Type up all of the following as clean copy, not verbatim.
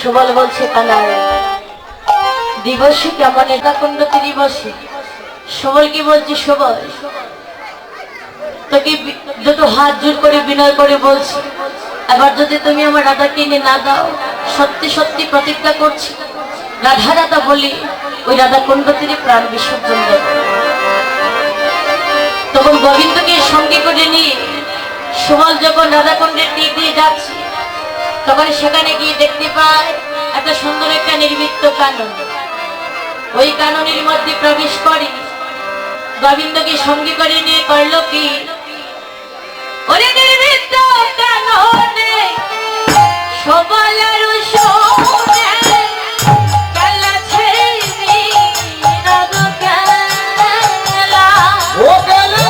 সুবল বলছে কানাই দিবসে কেমন এটা কুণ্ডতি দিবসে। সুবল কি বলছি, সুবল তোকে দুটো হাত জোর করে বিনয় করে বলছি, এবার যদি তুমি আমার রাধা কিনে না দাও, সত্যি সত্যি প্রতিজ্ঞা করছি রাধা রাধা বলি ওই রাধা কুণ্ডতির প্রাণ বিসর্জন দেব। তখন গোবিন্দকে সঙ্গে করে নিয়ে সুবল যখন রাধাকুণ্ডের দিক দিয়ে যাচ্ছে, তখন সেখানে গিয়ে দেখতে পায় একটা সুন্দর একটা নির্মিত কানন। ওই কাননের মধ্যে প্রবেশ করে গোবিন্দকে সঙ্গে করে নিয়ে করলো কি, ওরে নির্মিত কাননে সবলার সোনে কালা ছেড়ে রাগ কালা ও কালা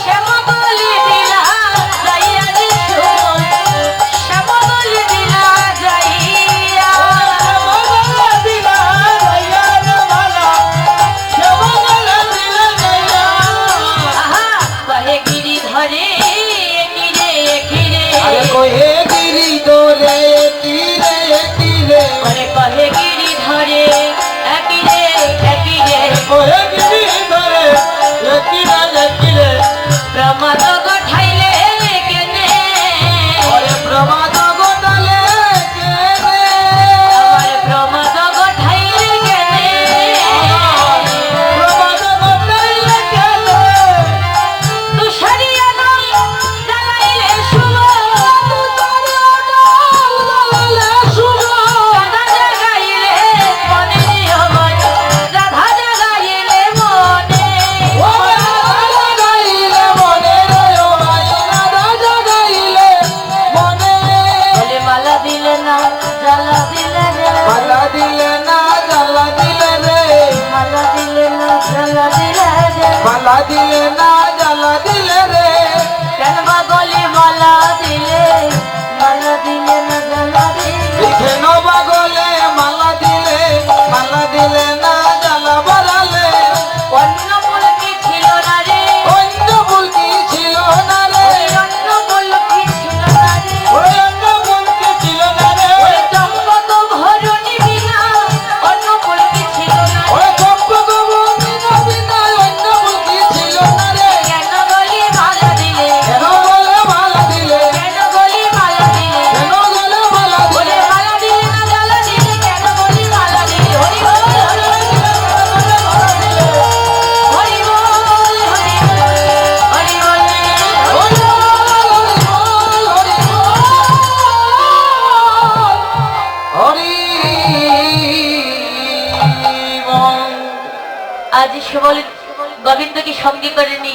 শ্যামা বলে দিলা আজ সুবল গোবিন্দকে সঙ্গে করে নি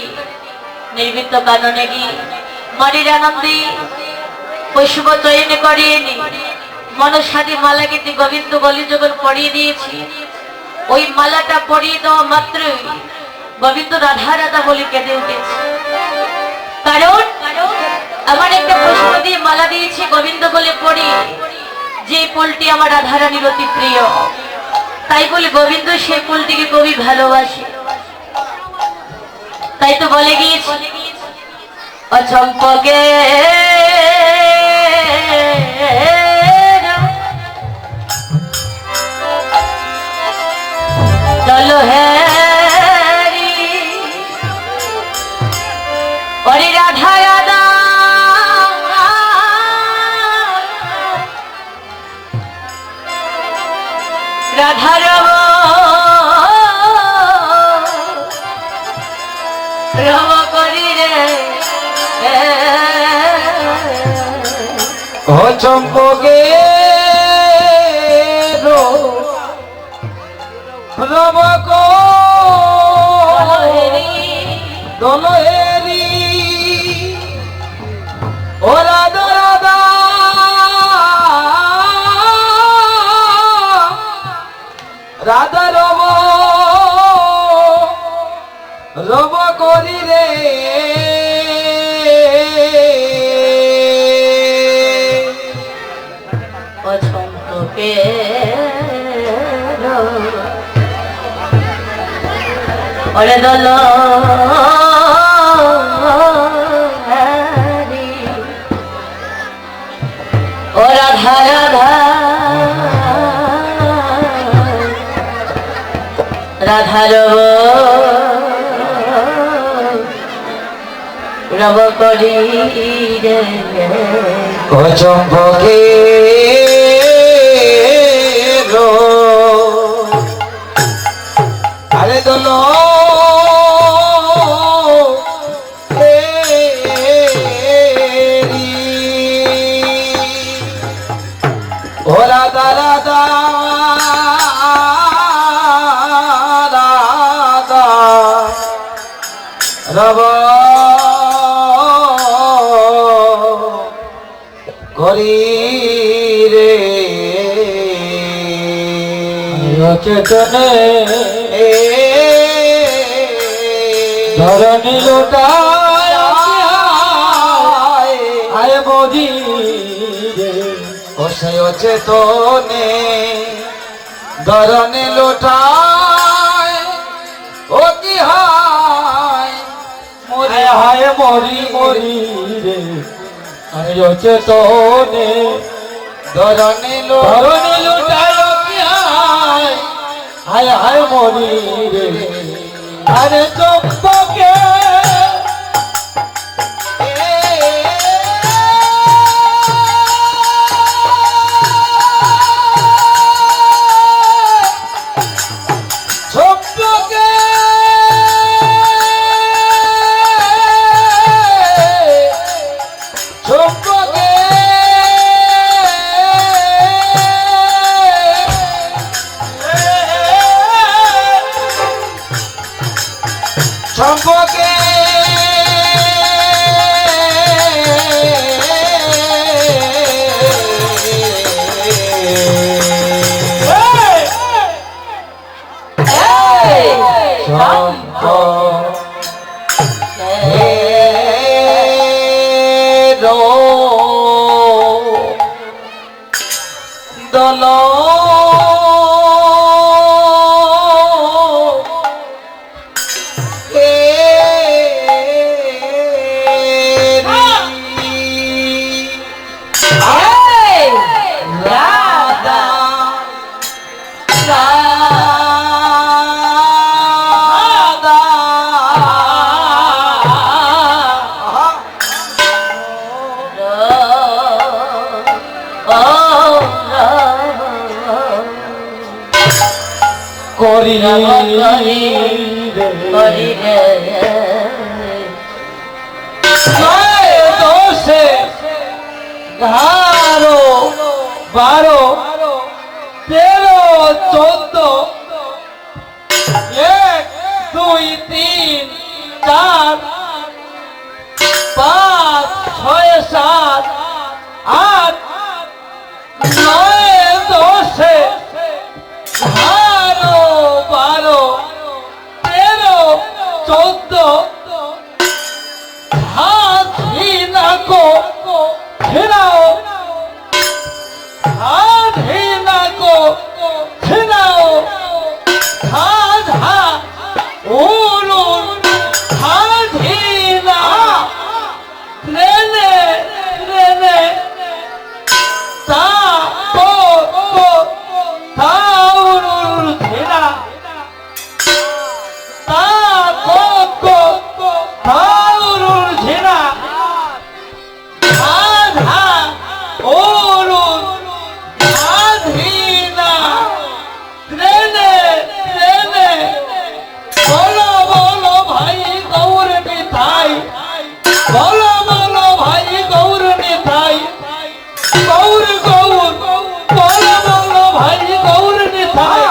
নির্বৃত্ত কাননে গিয়ে মনের আনন্দে পুষ্প চয়ন করিয়ে নি মনসাদী মালা কিন্তু গোবিন্দ গলি যখন পরিয়ে দিয়েছি ওই মালাটা পরিয়ে দেওয়া মাত্রই গোবিন্দ রাধা রাধা বলে কেঁদে উঠেছে। কারণ আমার একটা পুষ্প দিয়ে মালা দিয়েছে গোবিন্দ বলে পড়ি যে ফুলটি আমার রাধা রানীর অতি প্রিয়, তাই বলে গোবিন্দ সেই ফুলটিকে খুবই ভালোবাসে। তাই তো বলে গিয়েছে অচম্পকে চলো হ্যারি ওরে রাধা রাধা রাধা রব রব করি রে ও চম্পকে রবক দলহেরি ও রাধা রাধা রাধা রব রব করি রে অচম্পকে ওরে দল ও রাধা রাধা রাধা রব করি রে ও চম্পকে আরে দল ও রাধা রাধা রাধা রব করি রে চেতনে ধরণী লোটায় আয় মোদি রে ও সেই চেতনে ধরণী লোটায় ও কি হায় মরি হায় মরি মরি রে আয় চেতনে ধরণী লোটায় কি হায় হায় হায় মরি রে আরে চম্পকে চম্পকে চম্পকে চম্পকে দল করি রে দোষে 11 12 13 14 1 দুই তিন চার পাঁচ ছয় সাত আট নয় দশে 11 12 13 14 হাতি নাকো ফেরাও হাতি নাকো ফেরাও হাধা উলুন হাতি না রেনে রেনে তা কো কো তাউরুল ধেরা তা কো কো তাউরুল ধেরা আধা ওরুল আধীনা রেনে রেনে বলো বলো ভাই গৌর নিতাই বলো বলো ভাই গৌর নিতাই গৌর গৌর বলো বলো ভাই গৌর নিতাই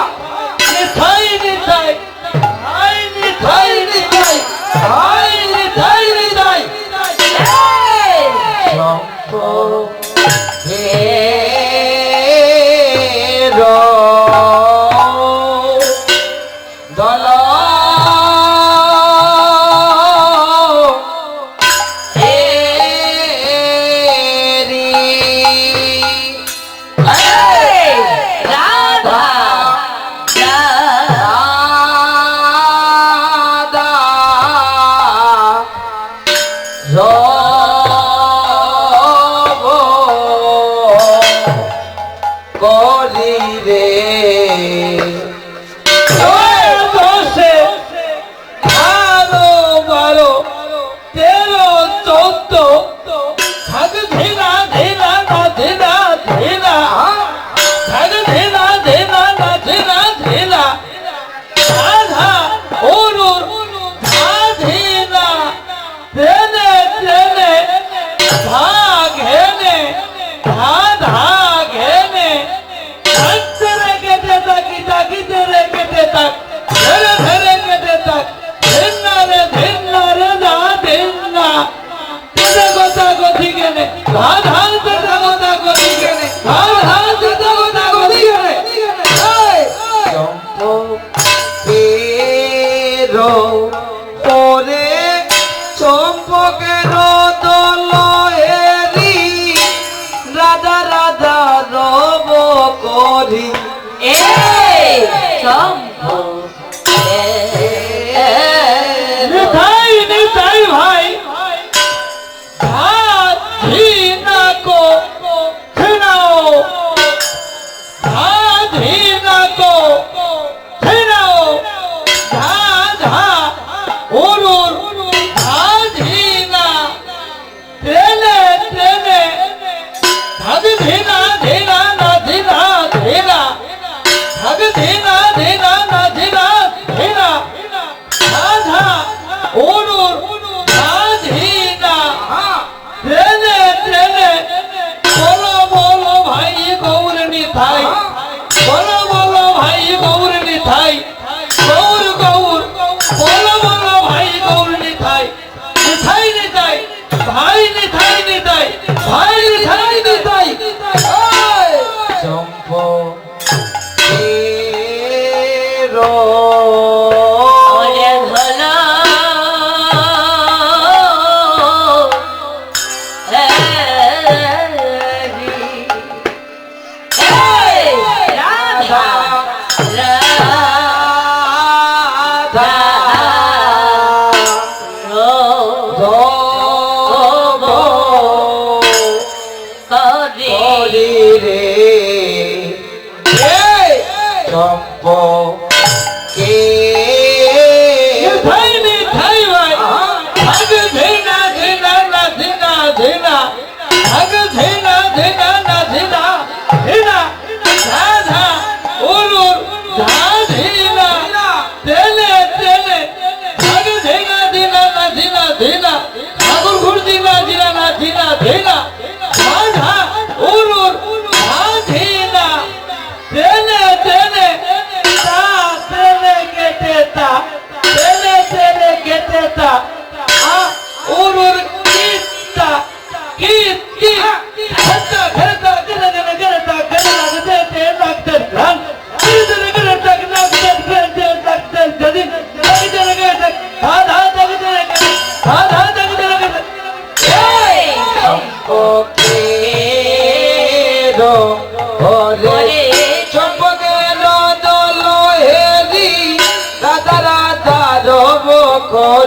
নিতাই নিতাই হাই নিতাই নিতাই হাই নিতাই নিতাই করি রে দশে 11 12 13 14 থাক ধীরা ধীরা না ধীরা ধীরা থাক ধীরা ধীরা না ধীরা ধীরা আধা ওরুর আধীনা ট্রেনে ট্রেনে ভাগ হেনে ধা ধা ঘেনে হাঁটতে রে কেটে তাকি তাকি রে কেটে তাক ধরে ধরে কেটে তাক ধিন্না রে না ধিন্না তেতে কথা গতি গেনে ধা ধা তেতে কথা গতি গেনে ধা ধা তেতে কথা গতি গেনে চম্পকেরো পরে চম্পকের দল এরি রাধা রাধা রব করি নিতাই নিতাই ভাই হাতি নাকো ফেরাও হাতি নাকো ফেরাও ধা ধা উরুর হাতি না ট্রেনে ট্রেনে ধাগে ধীরা ধীরা না ধীরা ধীরা ধাগে ধীরা ধীরা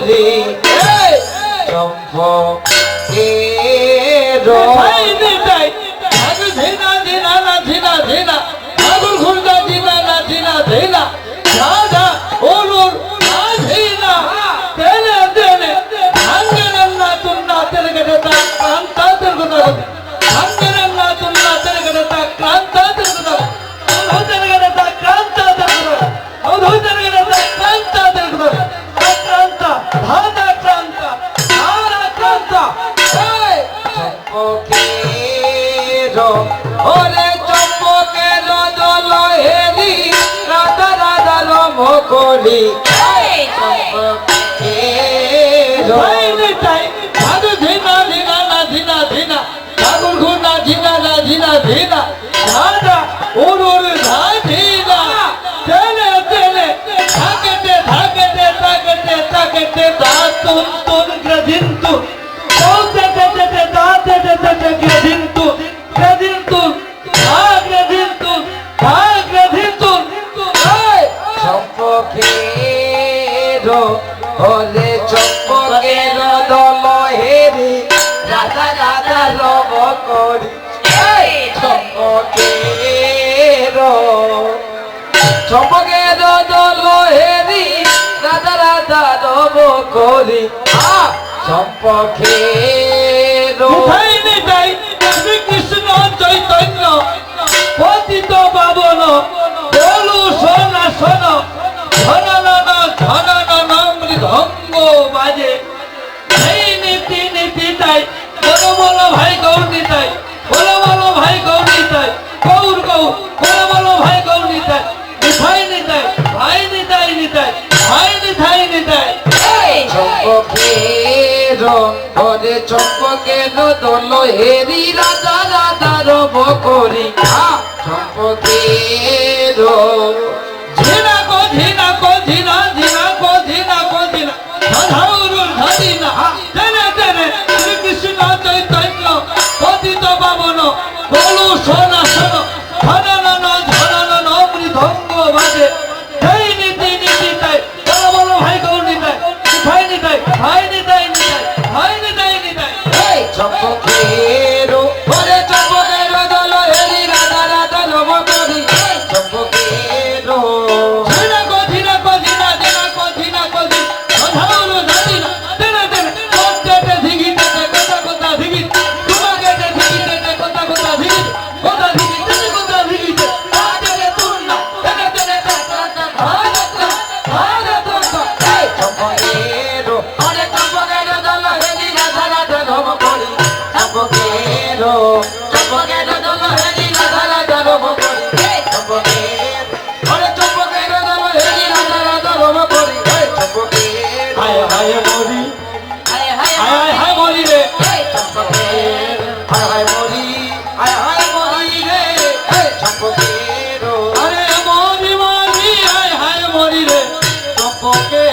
করি চম্পকের ভাই নিতাই আগে ধিনা ধিনা না ধিনা ধিনা আগুন খুলনা ধিনা না ধিনা ধিনা রাধা ওলুর না ধিনা তেলে তেলে ভাঙ্গেন না তুন্না তেলে গেটে তা ক্রান্তা তেল কথা ভাঙ্গেন না তুন্না তেলে গেটে তা ক্রান্তা তেল কথা ওধু তেলে গেটে তা ক্রান্তা তেল কথা ওধু তেলে গেটে তা ক্রান্তা তেল কথা ক্রান্তা ধাতা ক্রান্তা ধারা ক্রান্তা এই চম্পকের ওরে চম্পকের দল হেরি রাধা রাধা রম করি চম্পকের ভাই নিতাই আগে ধিনা ধিনা না ধিনা ধিনা আগুন খুলনা ধিনা না ধিনা ধিনা রাধা ওলুর না ধিনা তেলে তেলে থাকেতে থাকেতে থাকেতে থাকেতে দাতুন তুন গ্রদিন্তু বলতে তেতে দাতে তেতে গ্রদিন্তু গ্রদিন্তু গ্রদিন্তু গ্রদিন্তু এই চম্পকের হলে চম্পকের দল হেরি রাধা রাধা রব করি চম্পকের চম্পকের দল হেরি রাধা রাধা রব করি চম্পকের নিতাই নিতাই শ্রীকৃষ্ণ চৈতন্য পতিত পাবন বলু সোনা সোন ধনন মৃদঙ্গ বাজে এই নীতি নীতি তাই বলো বলো ভাই গৌর নিতাই বলো বলো ভাই গৌর নিতাই গৌর গৌর বলো বলো ভাই গৌর নিতাই নিতাই নিতাই ভাই নিতাই নিতাই ভাই নিতাই নিতাই চম্পকের ওরে চম্পকের দল হেরি রাধা রাধা রব করি চম্পকের ঝিনা কো ঝিনা কো ঝিনা ঝিনা কো ঝিনা কো ঝিনা ধধাউরুর ধদিনা তেনে তেনে শ্রীকৃষ্ণ চৈতন্য পতিত পাবন বলু সোনা সোন ধনন মৃদঙ্গ বাজে এই নীতি নীতি তাই বলো বলো ভাই গৌর নিতাই ভাই নিতাই ভাই নিতাই নিতাই ভাই নিতাই নিতাই এই চম্পকের ওরে চম্পকের দল হেরি রাধা রাধা রব করি চম্পকের ঝিনা কো ঝিনা কো ঝিনা ঝিনা কো ঝিনা কো ঝিনা ধধাউরুর ধদিনা তেনে তেনে কোতে ধিগিতে কথা কথা ধিগি তোমাকে ধিগিতে কথা কথা ধিগি কথা ধিগি তেনে কথা ধিগিতে আজে তুন্না তেনে তেনে চম্পকের ওরে চম্পকের দল হেরি রাধা রাধা রব করি চম্পকের চম্পকের দল হেরি রাধা রাধা রব করি চম্পকের ওরে চম্পকের দল হেরি রাধা রাধা রব করি চম্পকের হায় হায় মরি হায় হায় হায় হায় হায় মরি রে চম্পকের হায় হায় মরি হায় হায় মরি রে চম্পকের আরে মরি মরি হায় হায় মরি রে চম্পকের